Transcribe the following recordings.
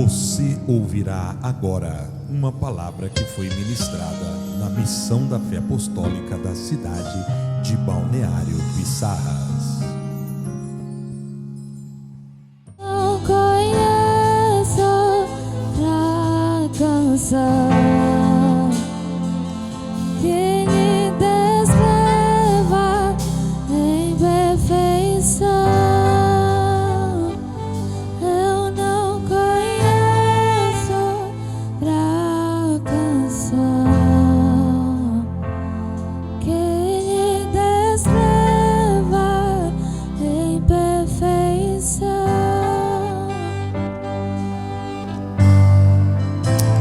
Você ouvirá agora uma palavra que foi ministrada na Missão da Fé Apostólica da cidade de Balneário Pissarras. Não conheço outra canção que me descreva em perfeição. Eu não conheço outra canção que me descreva em perfeição.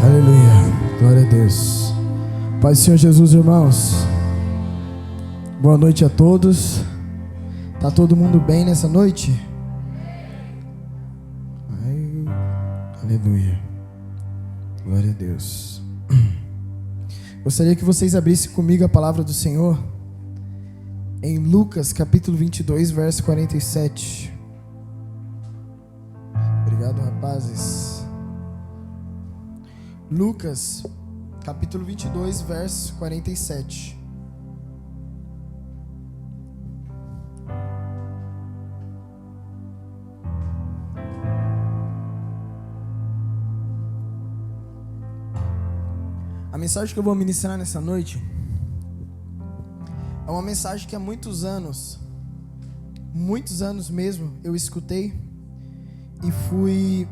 Aleluia, glória a Deus. Paz do Senhor Jesus, irmãos. Boa noite a todos. Tá todo mundo bem nessa noite? Ai, aleluia, glória a Deus. Gostaria que vocês abrissem comigo a palavra do Senhor em Lucas capítulo 22, verso 47. Obrigado, rapazes. Lucas capítulo 22, verso 47. A mensagem que eu vou ministrar nessa noite é uma mensagem que há muitos anos mesmo, eu escutei e fui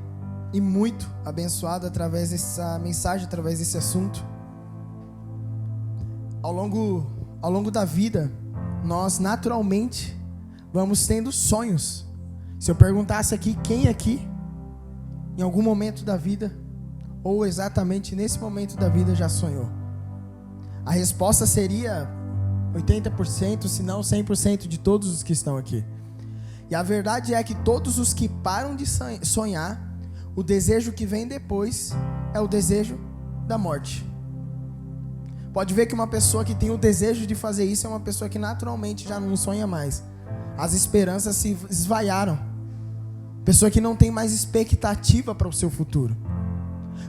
muito abençoado através dessa mensagem, através desse assunto. Ao longo da vida, nós naturalmente vamos tendo sonhos. Se eu perguntasse aqui, quem aqui, em algum momento da vida, ou exatamente nesse momento da vida, já sonhou? A resposta seria 80%, se não 100% de todos os que estão aqui. E a verdade é que todos os que param de sonhar, o desejo que vem depois é o desejo da morte. Pode ver que uma pessoa que tem o desejo de fazer isso é uma pessoa que naturalmente já não sonha mais. As esperanças se esvaiaram. Pessoa que não tem mais expectativa para o seu futuro.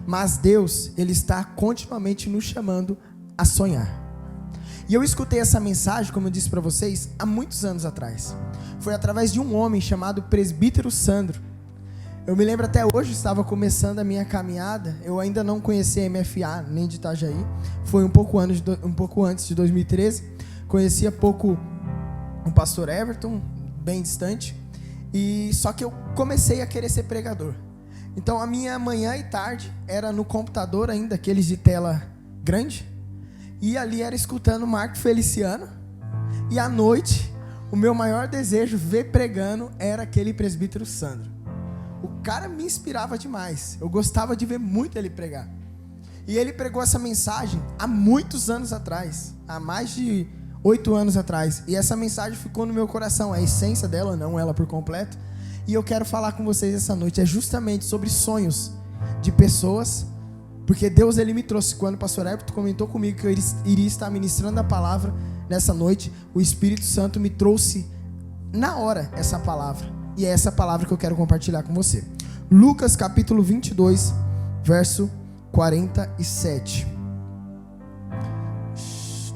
Mas Deus, Ele está continuamente nos chamando a sonhar. E eu escutei essa mensagem, como eu disse para vocês, há muitos anos atrás. Foi através de um homem chamado Presbítero Sandro. Eu me lembro até hoje, estava começando a minha caminhada. Eu ainda não conhecia a MFA, nem de Itajaí. Foi um pouco antes de 2013. Conhecia pouco o pastor Everton, bem distante. E só que eu comecei a querer ser pregador. Então a minha manhã e tarde era no computador ainda, aqueles de tela grande. E ali era escutando Marco Feliciano. E à noite, o meu maior desejo ver pregando era aquele Presbítero Sandro. O cara me inspirava demais. Eu gostava de ver muito ele pregar. E ele pregou essa mensagem há muitos anos atrás. Há mais de 8 anos atrás. E essa mensagem ficou no meu coração. A essência dela, não ela por completo. E eu quero falar com vocês essa noite. É justamente sobre sonhos de pessoas. Porque Deus, Ele me trouxe. Quando o pastor Everton comentou comigo que eu iria estar ministrando a palavra nessa noite, o Espírito Santo me trouxe na hora essa palavra. E é essa palavra que eu quero compartilhar com você. Lucas capítulo 22, verso 47.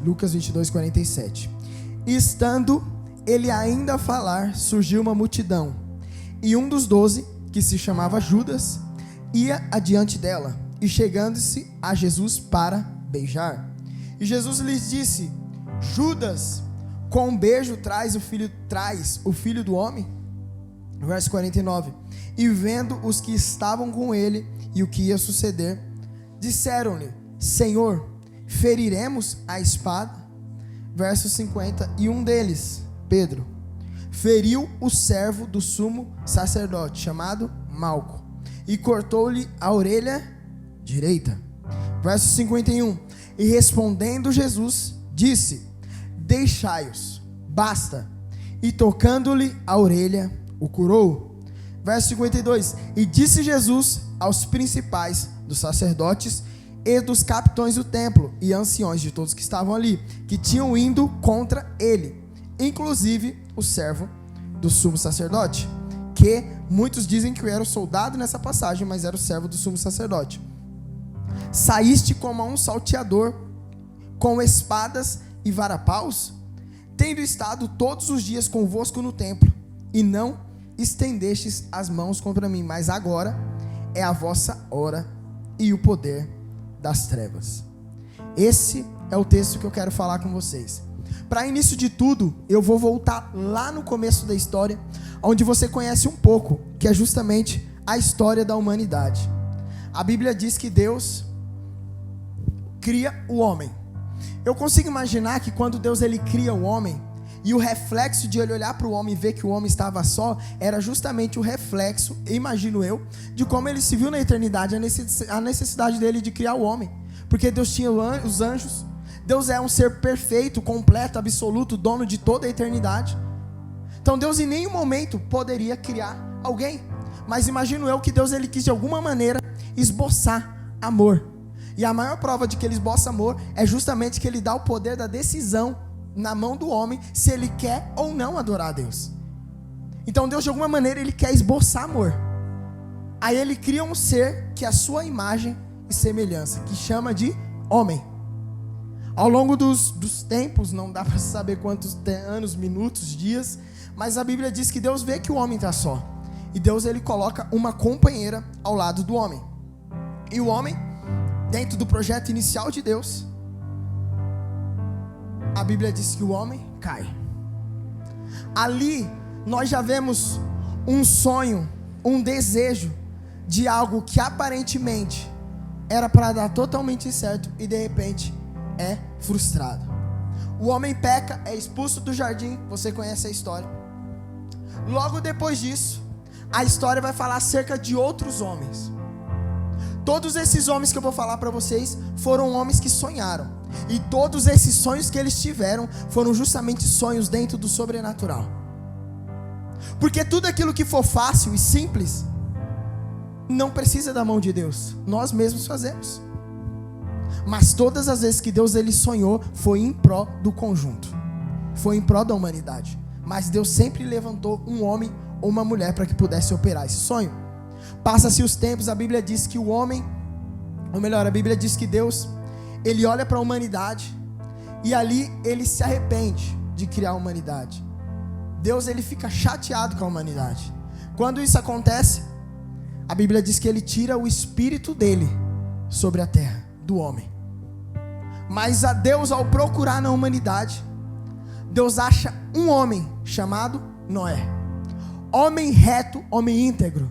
Lucas 22, 47. Estando ele ainda a falar, surgiu uma multidão. E um dos 12, que se chamava Judas, ia adiante dela. E chegando-se a Jesus para beijar. E Jesus lhes disse: Judas, com um beijo traz o filho do homem? Verso 49. E vendo os que estavam com ele e o que ia suceder, disseram-lhe: Senhor, feriremos a espada? Verso 50. E um deles, Pedro, feriu o servo do sumo sacerdote, chamado Malco, e cortou-lhe a orelha direita. Verso 51. E respondendo Jesus, disse: Deixai-os, basta. E tocando-lhe a orelha, o curou. Verso 52. E disse Jesus aos principais dos sacerdotes e dos capitães do templo e anciões de todos que estavam ali, que tinham ido contra ele, inclusive o servo do sumo sacerdote, porque muitos dizem que eu era o soldado nessa passagem, mas era o servo do sumo sacerdote. Saíste como a um salteador, com espadas e varapaus, tendo estado todos os dias convosco no templo, e não estendestes as mãos contra mim, mas agora é a vossa hora e o poder das trevas. Esse é o texto que eu quero falar com vocês. Para início de tudo, eu vou voltar lá no começo da história, onde você conhece um pouco, que é justamente a história da humanidade. A Bíblia diz que Deus cria o homem. Eu consigo imaginar que quando Deus ele cria o homem, e o reflexo de ele olhar para o homem e ver que o homem estava só, era justamente o reflexo, imagino eu, de como ele se viu na eternidade, a necessidade dele de criar o homem. Porque Deus tinha os anjos, Deus é um ser perfeito, completo, absoluto, dono de toda a eternidade. Então Deus em nenhum momento poderia criar alguém. Mas imagino eu que Deus ele quis de alguma maneira esboçar amor. E a maior prova de que ele esboça amor é justamente que ele dá o poder da decisão na mão do homem, se ele quer ou não adorar a Deus. Então Deus de alguma maneira ele quer esboçar amor. Aí ele cria um ser que é a sua imagem e semelhança, que chama de homem. Ao longo dos tempos, não dá para saber quantos anos, minutos, dias, mas a Bíblia diz que Deus vê que o homem está só. E Deus ele coloca uma companheira ao lado do homem. E o homem, dentro do projeto inicial de Deus, a Bíblia diz que o homem cai. Ali nós já vemos um sonho, um desejo de algo que aparentemente era para dar totalmente certo e de repente é frustrado. O homem peca, é expulso do jardim, você conhece a história. Logo depois disso, a história vai falar acerca de outros homens. Todos esses homens que eu vou falar para vocês foram homens que sonharam. E todos esses sonhos que eles tiveram foram justamente sonhos dentro do sobrenatural. Porque tudo aquilo que for fácil e simples não precisa da mão de Deus. Nós mesmos fazemos. Mas todas as vezes que Deus ele sonhou foi em pró do conjunto. Foi em pró da humanidade. Mas Deus sempre levantou um homem ou uma mulher para que pudesse operar esse sonho. Passa-se os tempos, a Bíblia diz que o homem, ou melhor, a Bíblia diz que Deus, ele olha para a humanidade e ali ele se arrepende de criar a humanidade. Deus ele fica chateado com a humanidade. Quando isso acontece, a Bíblia diz que ele tira o espírito dele sobre a terra, do homem. Mas a Deus, ao procurar na humanidade, Deus acha um homem chamado Noé. Homem reto, homem íntegro.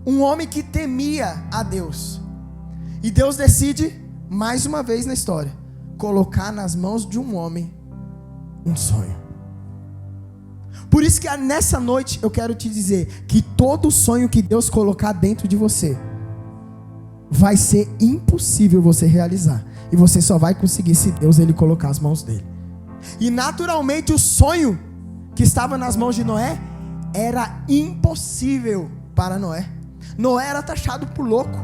Um homem que temia a Deus. E Deus decide, mais uma vez na história, colocar nas mãos de um homem um sonho. Por isso que nessa noite eu quero te dizer que todo sonho que Deus colocar dentro de você vai ser impossível você realizar. E você só vai conseguir se Deus ele colocar as mãos dele. E naturalmente o sonho que estava nas mãos de Noé era impossível para Noé. Noé era taxado por louco.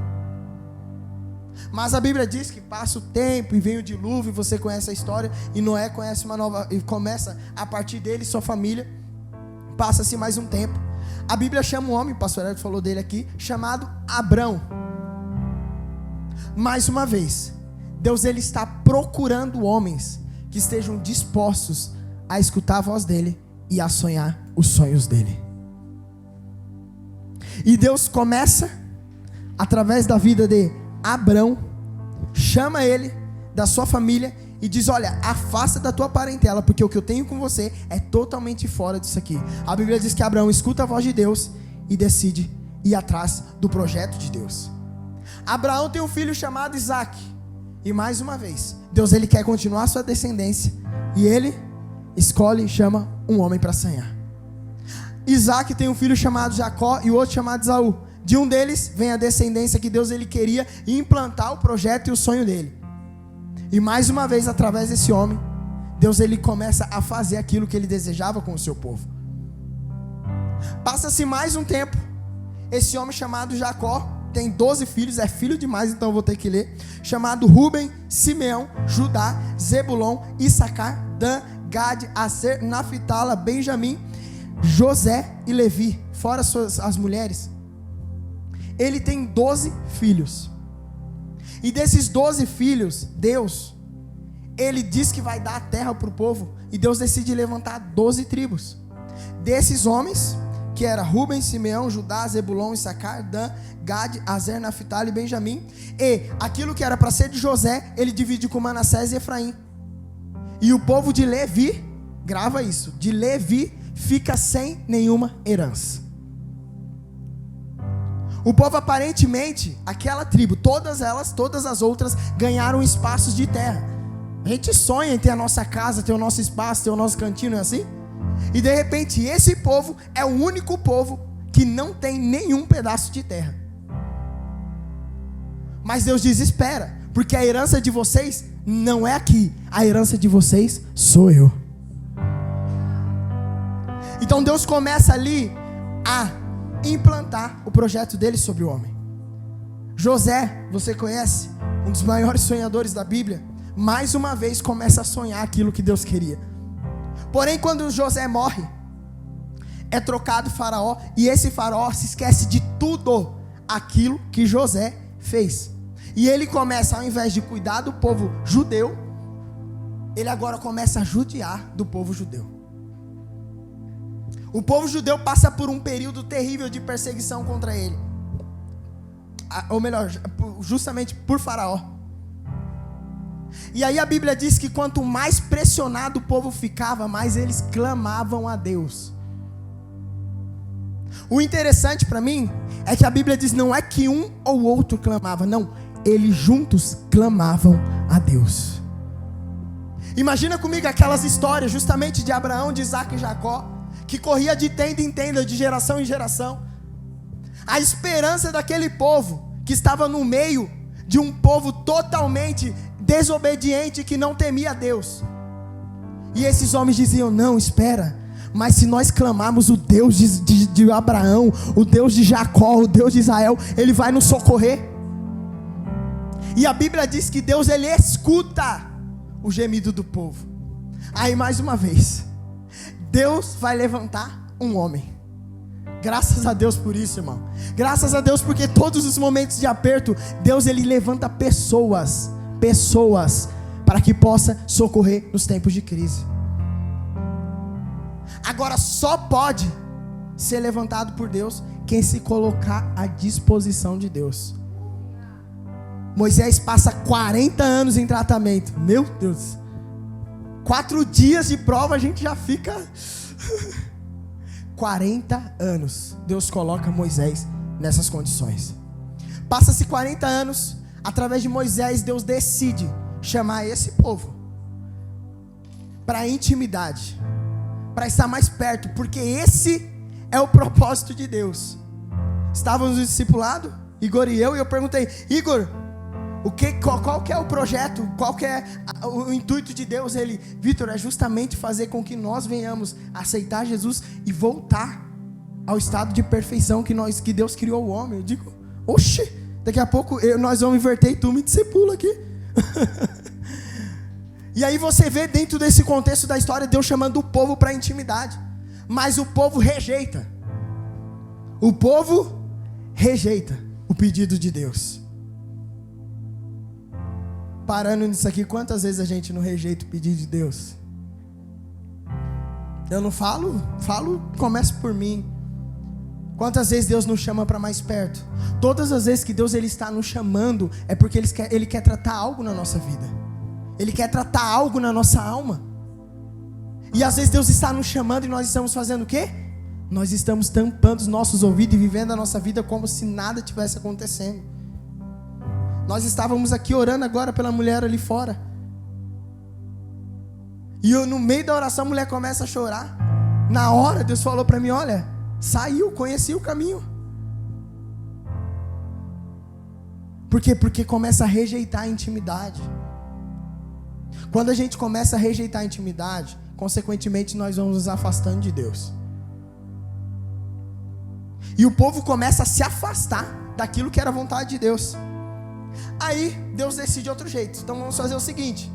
Mas a Bíblia diz que passa o tempo e vem o dilúvio, você conhece a história, e Noé conhece uma nova, e começa a partir dele e sua família. Passa-se mais um tempo. A Bíblia chama um homem, o pastor Hélio falou dele aqui, chamado Abrão. Mais uma vez, Deus ele está procurando homens que estejam dispostos a escutar a voz dele e a sonhar os sonhos dele. E Deus começa, através da vida de Abrão, chama ele da sua família e diz: olha, afasta da tua parentela, porque o que eu tenho com você é totalmente fora disso aqui. A Bíblia diz que Abraão escuta a voz de Deus e decide ir atrás do projeto de Deus. Abraão tem um filho chamado Isaac. E mais uma vez, Deus ele quer continuar a sua descendência, e ele escolhe e chama um homem para sonhar. Isaac tem um filho chamado Jacó e o outro chamado Esaú. De um deles vem a descendência que Deus ele queria implantar o projeto e o sonho dele. E mais uma vez, através desse homem, Deus ele começa a fazer aquilo que ele desejava com o seu povo. Passa-se mais um tempo. Esse homem chamado Jacó tem 12 filhos, é filho demais, então eu vou ter que ler. Chamado Ruben, Simeão, Judá, Zebulon, Issacar, Dan, Gade, Aser, Naphtali, Benjamim, José e Levi, fora as mulheres, ele tem 12 filhos. E desses 12 filhos, Deus, ele diz que vai dar a terra para o povo. E Deus decide levantar 12 tribos. Desses homens, que era Rubem, Simeão, Judá, Zebulon, Issacar, Dan, Gade, Azer, Naftali e Benjamim. E aquilo que era para ser de José, ele divide com Manassés e Efraim. E o povo de Levi, grava isso, de Levi fica sem nenhuma herança. O povo aparentemente, aquela tribo, todas as outras ganharam espaços de terra. A gente sonha em ter a nossa casa, ter o nosso espaço, ter o nosso cantinho, não é assim? E de repente esse povo é o único povo que não tem nenhum pedaço de terra. Mas Deus diz: espera, porque a herança de vocês não é aqui, a herança de vocês sou eu. Então Deus começa ali a implantar o projeto dele sobre o homem. José, você conhece, um dos maiores sonhadores da Bíblia, mais uma vez começa a sonhar aquilo que Deus queria. Porém, quando José morre, é trocado Faraó, e esse Faraó se esquece de tudo aquilo que José fez. E ele começa, ao invés de cuidar do povo judeu, ele agora começa a judiar do povo judeu. O povo judeu passa por um período terrível de perseguição contra ele. Ou melhor, justamente por Faraó. E aí a Bíblia diz que quanto mais pressionado o povo ficava, mais eles clamavam a Deus. O interessante para mim é que a Bíblia diz, não é que um ou outro clamava, não, eles juntos clamavam a Deus. Imagina comigo aquelas histórias justamente de Abraão, de Isaac e Jacó, que corria de tenda em tenda, de geração em geração. A esperança daquele povo, que estava no meio de um povo totalmente desobediente, que não temia a Deus. E esses homens diziam, não, espera, mas se nós clamarmos o Deus de Abraão, o Deus de Jacó, o Deus de Israel, Ele vai nos socorrer. E a Bíblia diz que Deus, Ele escuta o gemido do povo. Aí mais uma vez, Deus vai levantar um homem. Graças a Deus por isso, irmão. Graças a Deus porque todos os momentos de aperto, Deus, Ele levanta pessoas para que possa socorrer nos tempos de crise. Agora só pode ser levantado por Deus quem se colocar à disposição de Deus. Moisés passa 40 anos em tratamento. Meu Deus, 4 dias de prova a gente já fica 40 anos Deus coloca Moisés nessas condições. Passa-se 40 anos, através de Moisés Deus decide chamar esse povo para a intimidade, para estar mais perto, porque esse é o propósito de Deus. Estávamos no discipulado, Igor e eu perguntei, Igor, qual que é o projeto, qual que é o intuito de Deus? Ele, Vitor, é justamente fazer com que nós venhamos aceitar Jesus e voltar ao estado de perfeição que Deus criou o homem. Eu digo, oxe, daqui a pouco nós vamos inverter e tu me discipula aqui. E aí você vê dentro desse contexto da história, Deus chamando o povo para a intimidade, mas o povo rejeita. O povo rejeita o pedido de Deus. Parando nisso aqui, quantas vezes a gente não rejeita o pedido de Deus? Eu não falo, começa por mim. Quantas vezes Deus nos chama para mais perto? Todas as vezes que Deus ele está nos chamando, é porque Ele quer tratar algo na nossa vida. Ele quer tratar algo na nossa alma. E às vezes Deus está nos chamando e nós estamos fazendo o quê? Nós estamos tampando os nossos ouvidos e vivendo a nossa vida como se nada tivesse acontecendo. Nós estávamos aqui orando agora pela mulher ali fora. E no meio da oração a mulher começa a chorar. Na hora Deus falou para mim, olha, saiu, conheci o caminho. Por quê? Porque começa a rejeitar a intimidade. Quando a gente começa a rejeitar a intimidade, consequentemente nós vamos nos afastando de Deus. E o povo começa a se afastar daquilo que era a vontade de Deus. Aí Deus decide outro jeito. Então vamos fazer o seguinte,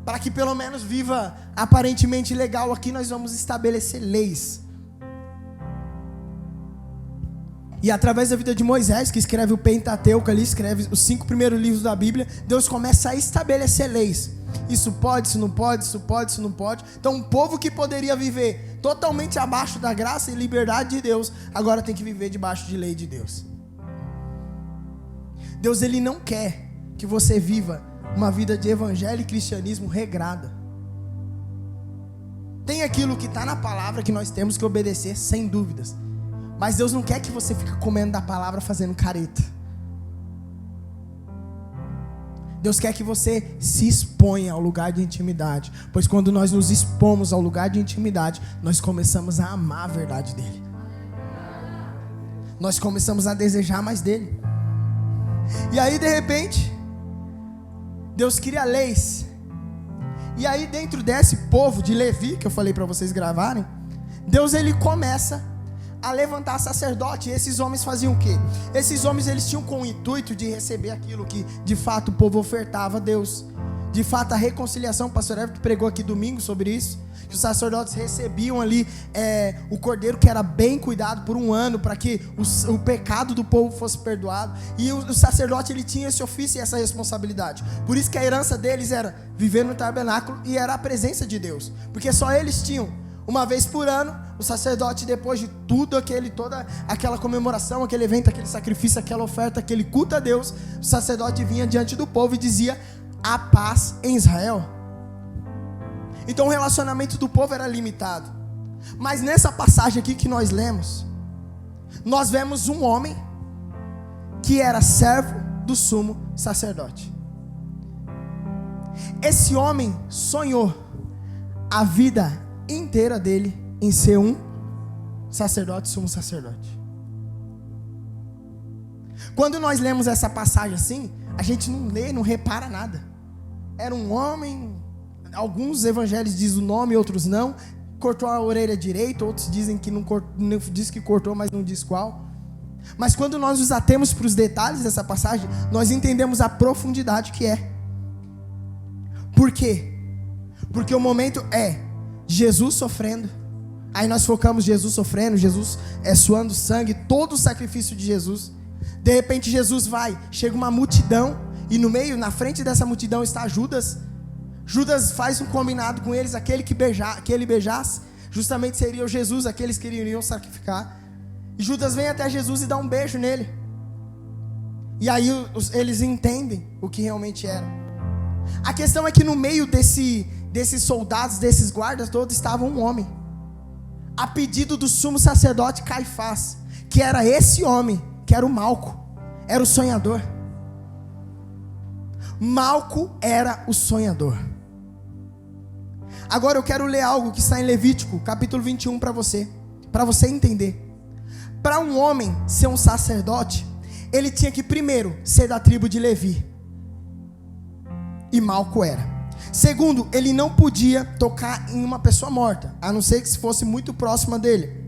para que pelo menos viva aparentemente legal aqui, nós vamos estabelecer leis. E através da vida de Moisés, que escreve o Pentateuco ali, escreve os 5 primeiros livros da Bíblia, Deus começa a estabelecer leis. Isso pode, isso não pode, isso pode, isso não pode. Então um povo que poderia viver totalmente abaixo da graça e liberdade de Deus, agora tem que viver debaixo de lei de Deus. Deus, Ele não quer que você viva uma vida de evangelho e cristianismo regrada. Tem aquilo que está na palavra que nós temos que obedecer, sem dúvidas. Mas Deus não quer que você fique comendo da palavra fazendo careta. Deus quer que você se exponha ao lugar de intimidade. Pois quando nós nos expomos ao lugar de intimidade, nós começamos a amar a verdade dEle. Nós começamos a desejar mais dEle. E aí de repente, Deus cria leis. E aí dentro desse povo de Levi, que eu falei para vocês gravarem, Deus, Ele começa a levantar sacerdote. E esses homens faziam o quê? Esses homens, eles tinham com o intuito de receber aquilo que de fato o povo ofertava a Deus. De fato a reconciliação, o pastor Everton pregou aqui domingo sobre isso, que os sacerdotes recebiam ali o cordeiro que era bem cuidado por um ano, para que o pecado do povo fosse perdoado. E o sacerdote, ele tinha esse ofício e essa responsabilidade. Por isso que a herança deles era viver no tabernáculo e era a presença de Deus, porque só eles tinham. Uma vez por ano, o sacerdote, depois de toda aquela comemoração, aquele evento, aquele sacrifício, aquela oferta, aquele culto a Deus, o sacerdote vinha diante do povo e dizia: a paz em Israel. Então o relacionamento do povo era limitado. Mas nessa passagem aqui que nós lemos, nós vemos um homem que era servo do sumo sacerdote. Esse homem sonhou a vida inteira dele em ser um sacerdote, sumo sacerdote. Quando nós lemos essa passagem assim, a gente não lê, não repara nada. Era um homem, alguns evangelhos dizem o nome, outros não. Cortou a orelha direita, outros dizem que não diz que cortou, mas não diz qual. Mas quando nós nos atemos para os detalhes dessa passagem, nós entendemos a profundidade que é. Por quê? Porque o momento é Jesus sofrendo. Aí nós focamos Jesus sofrendo, Jesus suando sangue, todo o sacrifício de Jesus. De repente Jesus chega uma multidão, e no meio, na frente dessa multidão está Judas. Judas faz um combinado com eles, aquele que ele beijasse, justamente seria o Jesus, aqueles que iriam sacrificar. E Judas vem até Jesus e dá um beijo nele. E aí eles entendem o que realmente era. A questão é que no meio desses soldados, desses guardas todos, estava um homem, a pedido do sumo sacerdote Caifás, que era esse homem, que era o Malco, era o sonhador. Malco era o sonhador. Agora eu quero ler algo que está em Levítico, capítulo 21 para você entender. Para um homem ser um sacerdote, ele tinha que primeiro ser da tribo de Levi, e Malco era. Segundo, ele não podia tocar em uma pessoa morta, a não ser que se fosse muito próxima dele.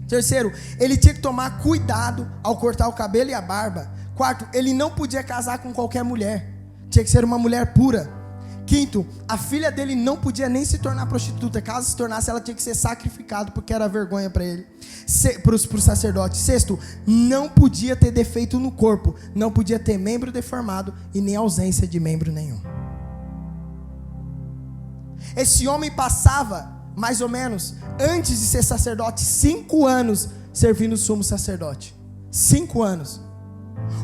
Terceiro, ele tinha que tomar cuidado ao cortar o cabelo e a barba. Quarto, ele não podia casar com qualquer mulher, tinha que ser uma mulher pura. Quinto, a filha dele não podia nem se tornar prostituta. Caso se tornasse, ela tinha que ser sacrificada, porque era vergonha para ele, para o sacerdote. Sexto, não podia ter defeito no corpo, não podia ter membro deformado e nem ausência de membro nenhum. Esse homem passava, mais ou menos, antes de ser sacerdote, 5 anos servindo o sumo sacerdote. 5 anos.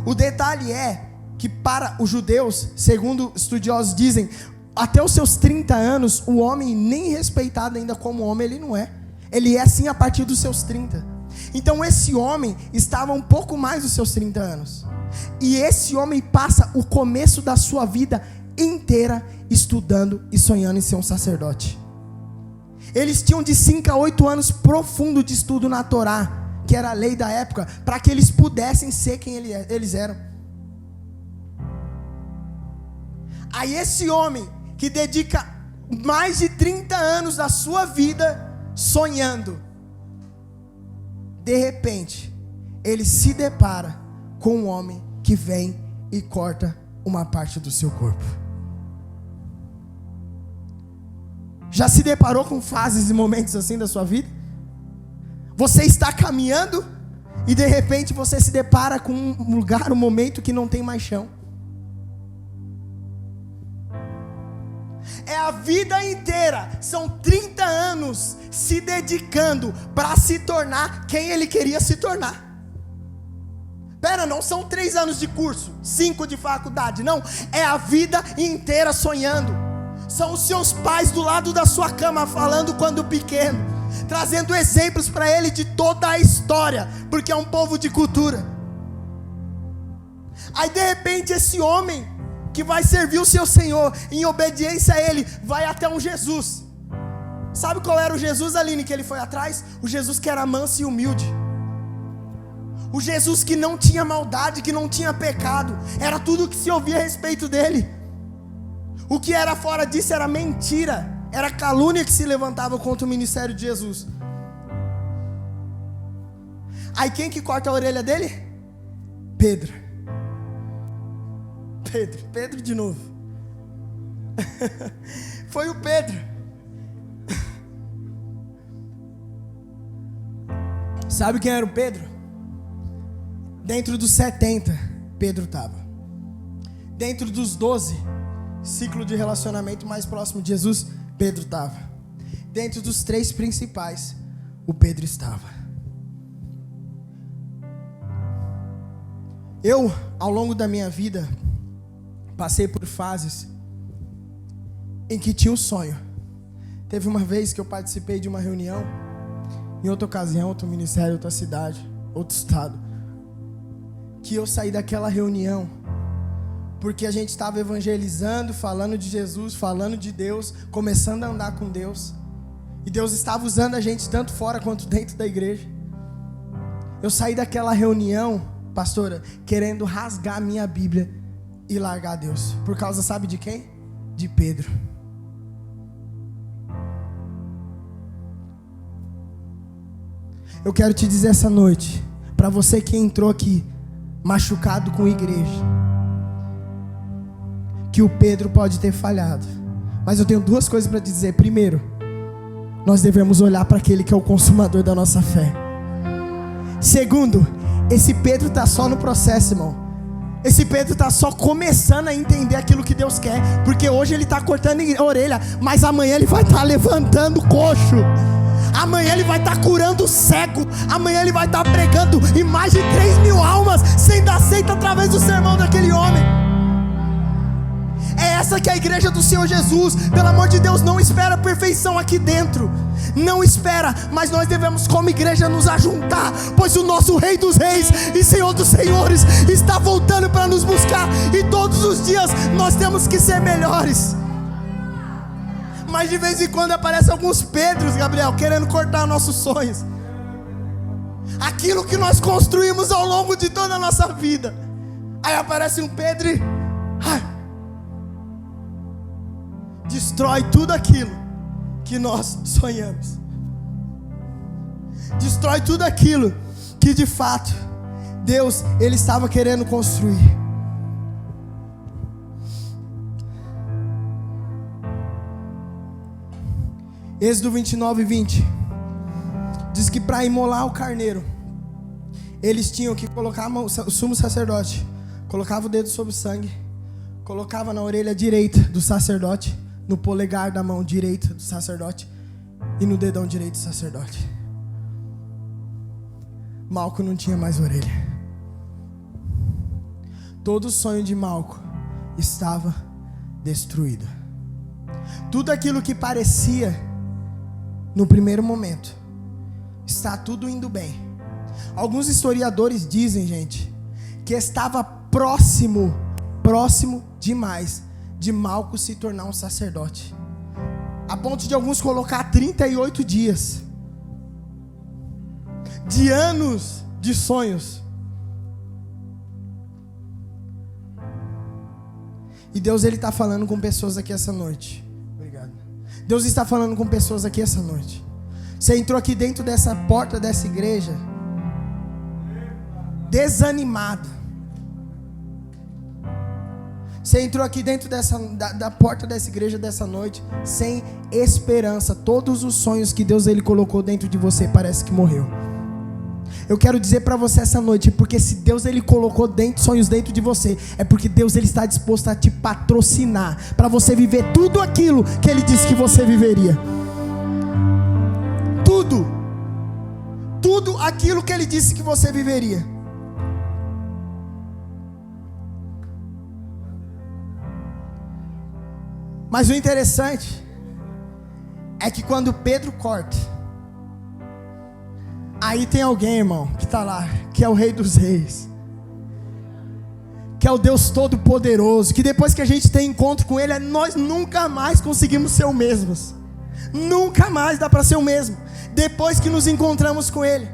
O detalhe é que para os judeus, segundo estudiosos dizem, até os seus 30 anos, o homem nem respeitado ainda como homem, ele não é. Ele é assim a partir dos seus 30. Então esse homem estava um pouco mais dos seus 30 anos. E esse homem passa o começo da sua vida inteira estudando e sonhando em ser um sacerdote. Eles tinham de 5 a 8 anos profundo de estudo na Torá, que era a lei da época, para que eles pudessem ser quem eles eram. Aí esse homem que dedica mais de 30 anos da sua vida sonhando, de repente ele se depara com um homem que vem e corta uma parte do seu corpo. Já se deparou com fases e momentos assim da sua vida? Você está caminhando E de repente você se depara com um lugar, um momento que não tem mais chão. É a vida inteira, são 30 anos se dedicando para se tornar quem ele queria se tornar. Pera, não são 3 anos de curso, 5 de faculdade, não. É a vida inteira sonhando. São os seus pais do lado da sua cama falando quando pequeno, trazendo exemplos para ele de toda a história, porque é um povo de cultura. Aí de repente esse homem que vai servir o seu Senhor, em obediência a Ele, vai até um Jesus. Sabe qual era o Jesus, Aline, que ele foi atrás? O Jesus que era manso e humilde. O Jesus que não tinha maldade, que não tinha pecado. Era tudo que se ouvia a respeito dele. O que era fora disso era mentira, era calúnia que se levantava contra o ministério de Jesus. Aí quem que corta a orelha dele? Pedro de novo. Foi o Pedro. Sabe quem era o Pedro? Dentro dos 70, Pedro estava. Dentro dos 12, ciclo de relacionamento mais próximo de Jesus, Pedro estava. Dentro dos 3 principais, o Pedro estava. Eu, ao longo da minha vida, passei por fases em que tinha um sonho. Teve uma vez que eu participei de uma reunião, em outra ocasião, outro ministério, outra cidade, outro estado, que eu saí daquela reunião porque a gente estava evangelizando, falando de Jesus, falando de Deus, começando a andar com Deus, e Deus estava usando a gente tanto fora quanto dentro da igreja. Eu saí daquela reunião, pastora, querendo rasgar a minha Bíblia e largar Deus. Por causa, sabe de quem? De Pedro. Eu quero te dizer essa noite, para você que entrou aqui machucado com a igreja, que o Pedro pode ter falhado, mas eu tenho 2 coisas para te dizer. Primeiro, nós devemos olhar para aquele que é o consumador da nossa fé. Segundo, esse Pedro está só no processo, irmão. Esse Pedro está só começando a entender aquilo que Deus quer, porque hoje ele está cortando a orelha, mas amanhã ele vai estar levantando o coxo, amanhã ele vai estar curando o cego, amanhã ele vai estar pregando, e mais de 3.000 almas sendo aceitas através do sermão daquele homem. É essa que é a igreja do Senhor Jesus. Pelo amor de Deus, não espera a perfeição aqui dentro, não espera, mas nós devemos como igreja nos ajuntar, pois o nosso Rei dos Reis e Senhor dos Senhores está voltando para nos buscar, e todos os dias nós temos que ser melhores. Mas de vez em quando aparecem alguns Pedros, Gabriel, querendo cortar nossos sonhos, aquilo que nós construímos ao longo de toda a nossa vida. Aí aparece um Pedro e destrói tudo aquilo que nós sonhamos, destrói tudo aquilo que de fato Deus, Ele estava querendo construir. Êxodo 29:20 diz que para imolar o carneiro, eles tinham que colocar a mão, o sumo sacerdote colocava o dedo sobre o sangue, colocava na orelha direita do sacerdote, no polegar da mão direita do sacerdote e no dedão direito do sacerdote. Malco não tinha mais orelha. Todo o sonho de Malco estava destruído. Tudo aquilo que parecia no primeiro momento, está tudo indo bem. Alguns historiadores dizem, gente, que estava próximo demais de Malco se tornar um sacerdote, a ponto de alguns colocar 38 dias de anos de sonhos. E Deus, Ele está falando com pessoas aqui essa noite. Obrigado. Deus está falando com pessoas aqui essa noite. Você entrou aqui dentro dessa porta dessa igreja desanimado. Você entrou aqui dentro da porta dessa igreja dessa noite sem esperança. Todos os sonhos que Deus Ele colocou dentro de você parece que morreu. Eu quero dizer para você essa noite, porque se Deus ele colocou sonhos dentro de você, é porque Deus ele está disposto a te patrocinar para você viver tudo aquilo que ele disse que você viveria. Tudo aquilo que ele disse que você viveria. Mas o interessante é que quando Pedro corta, aí tem alguém, irmão, que está lá, que é o Rei dos Reis, que é o Deus Todo-Poderoso, que depois que a gente tem encontro com Ele, nós nunca mais conseguimos ser o mesmos. Nunca mais dá para ser o mesmo, depois que nos encontramos com Ele.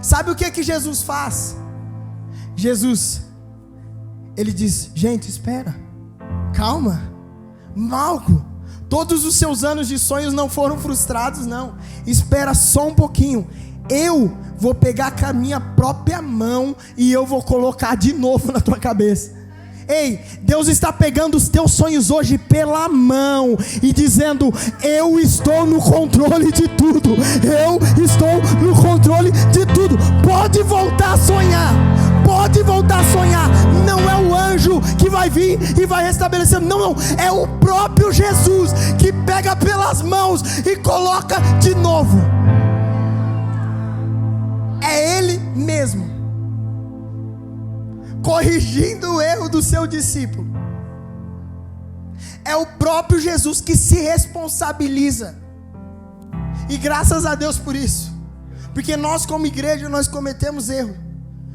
Sabe o que Jesus faz? Jesus, Ele diz, gente, espera, calma, Malco, todos os seus anos de sonhos não foram frustrados, não. Espera só um pouquinho. Eu vou pegar com a minha própria mão e eu vou colocar de novo na tua cabeça. Ei, Deus está pegando os teus sonhos hoje pela mão e dizendo, eu estou no controle de tudo. Eu estou no controle de tudo. Pode voltar a sonhar. Pode voltar a sonhar. Não é o anjo que vai vir e vai restabelecer. Não, é o próprio Jesus que pega pelas mãos e coloca de novo. É Ele mesmo corrigindo o erro do seu discípulo. É o próprio Jesus que se responsabiliza. E graças a Deus por isso. Porque nós como igreja nós cometemos erro.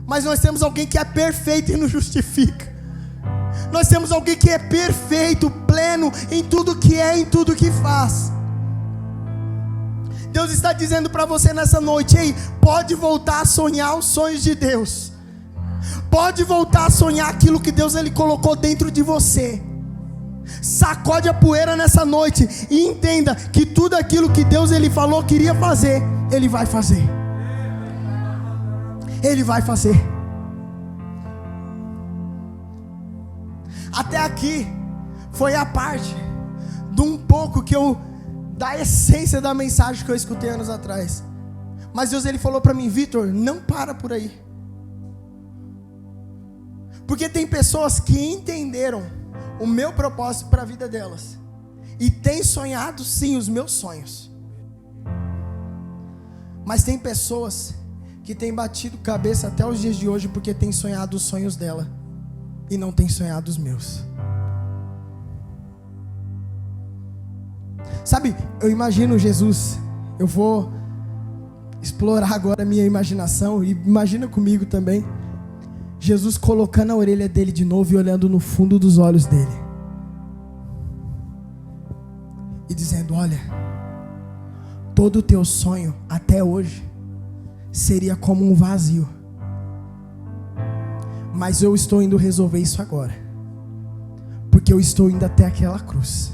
Mas nós temos alguém que é perfeito e nos justifica. Nós temos alguém que é perfeito, pleno em tudo que é, em tudo que faz. Deus está dizendo para você nessa noite, ei, pode voltar a sonhar os sonhos de Deus. Pode voltar a sonhar aquilo que Deus ele colocou dentro de você. Sacode a poeira nessa noite e entenda que tudo aquilo que Deus ele falou que iria fazer, Ele vai fazer. Ele vai fazer. Até aqui foi a parte de um pouco da essência da mensagem que eu escutei anos atrás. Mas Deus ele falou para mim, Vitor, não para por aí. Porque tem pessoas que entenderam o meu propósito para a vida delas e têm sonhado sim os meus sonhos. Mas tem pessoas que têm batido cabeça até os dias de hoje porque têm sonhado os sonhos dela e não têm sonhado os meus. Sabe, eu imagino Jesus, eu vou explorar agora a minha imaginação e imagina comigo também. Jesus colocando a orelha dele de novo e olhando no fundo dos olhos dele e dizendo, olha, todo o teu sonho até hoje seria como um vazio, mas eu estou indo resolver isso agora, porque eu estou indo até aquela cruz,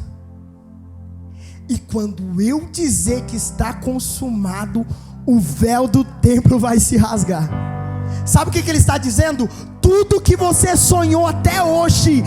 e quando eu dizer que está consumado, o véu do templo vai se rasgar. Sabe o que ele está dizendo? Tudo que você sonhou até hoje,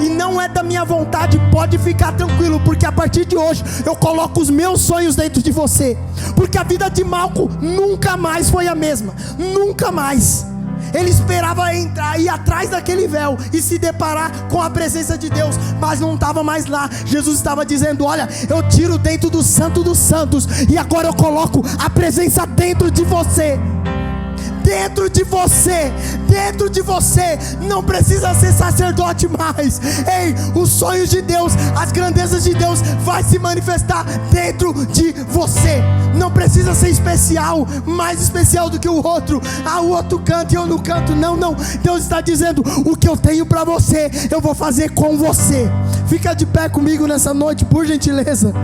e não é da minha vontade, pode ficar tranquilo, porque a partir de hoje eu coloco os meus sonhos dentro de você. Porque a vida de Malco nunca mais foi a mesma, nunca mais. Ele esperava ir atrás daquele véu e se deparar com a presença de Deus, mas não estava mais lá. Jesus estava dizendo, olha, eu tiro dentro do Santo dos Santos e agora eu coloco a presença dentro de você. Dentro de você, não precisa ser sacerdote mais. Ei, os sonhos de Deus, as grandezas de Deus vai se manifestar dentro de você. Não precisa ser especial, mais especial do que o outro. O outro canta e eu não canto. Não, Deus está dizendo, o que eu tenho para você, eu vou fazer com você. Fica de pé comigo nessa noite, por gentileza.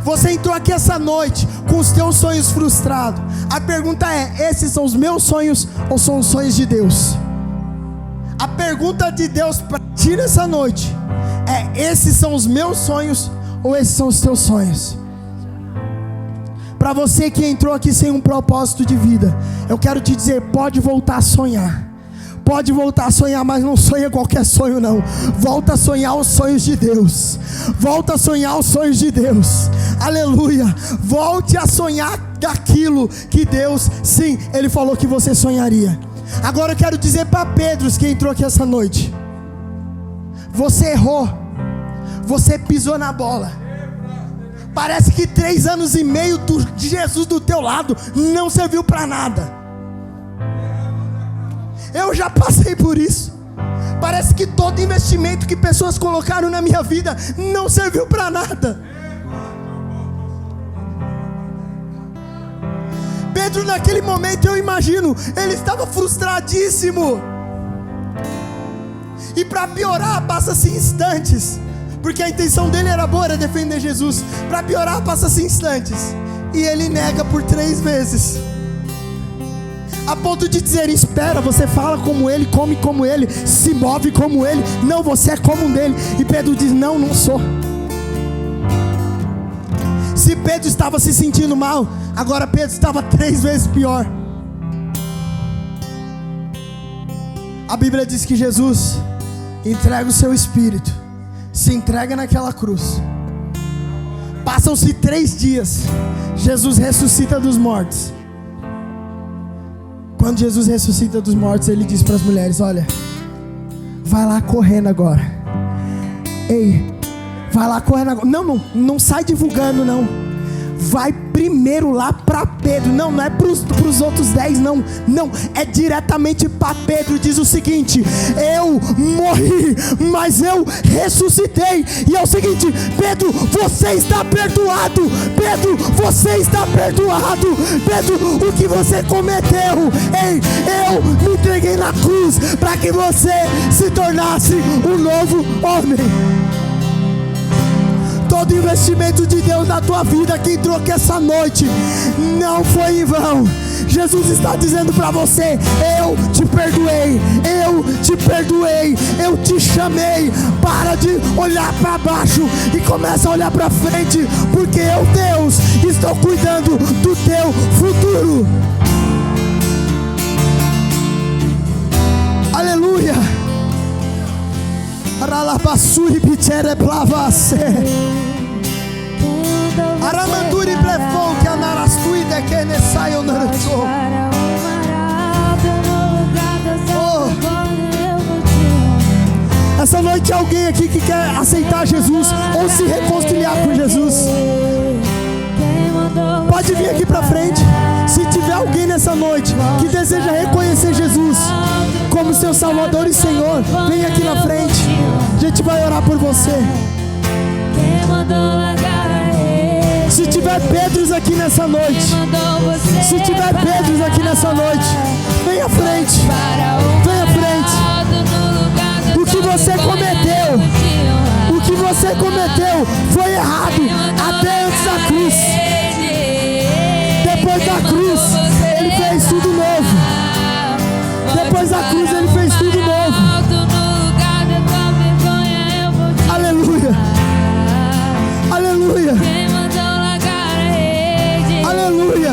Você entrou aqui essa noite com os teus sonhos frustrados. A pergunta é, esses são os meus sonhos ou são os sonhos de Deus? A pergunta de Deus para ti nessa noite é, esses são os meus sonhos ou esses são os teus sonhos? Para você que entrou aqui sem um propósito de vida, eu quero te dizer, pode voltar a sonhar. Pode voltar a sonhar, mas não sonha qualquer sonho não. Volta a sonhar os sonhos de Deus. Volta a sonhar os sonhos de Deus. Aleluia. Volte a sonhar daquilo que Deus, sim, Ele falou que você sonharia. Agora eu quero dizer para Pedro que entrou aqui essa noite: você errou, você pisou na bola. Parece que 3 anos e meio de Jesus do teu lado não serviu para nada. Eu já passei por isso. Parece que todo investimento que pessoas colocaram na minha vida não serviu para nada. Pedro, naquele momento, eu imagino, ele estava frustradíssimo. E para piorar, passa-se instantes, porque a intenção dele era boa, era defender Jesus. Para piorar, passa-se instantes, e ele nega por 3 vezes. A ponto de dizer: espera, você fala como ele, come como ele, se move como ele. Não, você é como um dele. E Pedro diz: não, não sou. Se Pedro estava se sentindo mal, agora Pedro estava 3 vezes pior. A Bíblia diz que Jesus entrega o seu espírito, se entrega naquela cruz. Passam-se 3 dias, Jesus ressuscita dos mortos. Quando Jesus ressuscita dos mortos, ele diz para as mulheres: olha, vai lá correndo agora. Ei, vai lá correndo agora. Não sai divulgando, não. Vai primeiro lá para Pedro. Não é para os outros 10, não. É diretamente para Pedro. Diz o seguinte: eu morri, mas eu ressuscitei. E é o seguinte: Pedro, você está perdoado. Pedro, você está perdoado. Pedro, o que você cometeu, ei, eu me entreguei na cruz para que você se tornasse um novo homem. Todo investimento de Deus na tua vida que entrou aqui essa noite não foi em vão. Jesus está dizendo para você: eu te perdoei, eu te perdoei, eu te chamei. Para de olhar para baixo e começa a olhar para frente, porque eu, Deus, estou cuidando do teu futuro. Aleluia. Aralabassuri pitere plavase. Aramanduri plefon que anarastui de que ne saio naruto. Essa noite alguém aqui que quer aceitar Jesus ou se reconciliar com Jesus, pode vir aqui pra frente. Se tiver alguém nessa noite que deseja reconhecer Jesus como seu Salvador e Senhor, vem aqui na frente. A gente vai orar por você. Se tiver Pedros aqui nessa noite, se tiver Pedros aqui nessa noite, vem à frente. Vem à frente. O que você cometeu, o que você cometeu foi errado até antes da cruz. Depois da cruz, Ele fez tudo novo. Depois da cruz, Ele fez tudo novo. Aleluia. Aleluia. Aleluia.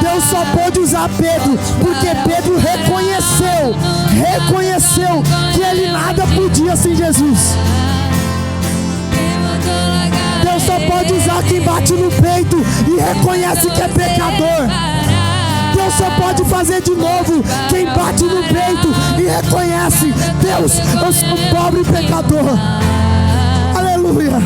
Deus só pôde usar Pedro porque Pedro reconheceu que ele nada podia sem Jesus. Deus só pode usar quem bate no peito e reconhece que é pecador. Deus só pode fazer de novo quem bate no peito e reconhece: Deus, eu sou um pobre pecador. Aleluia.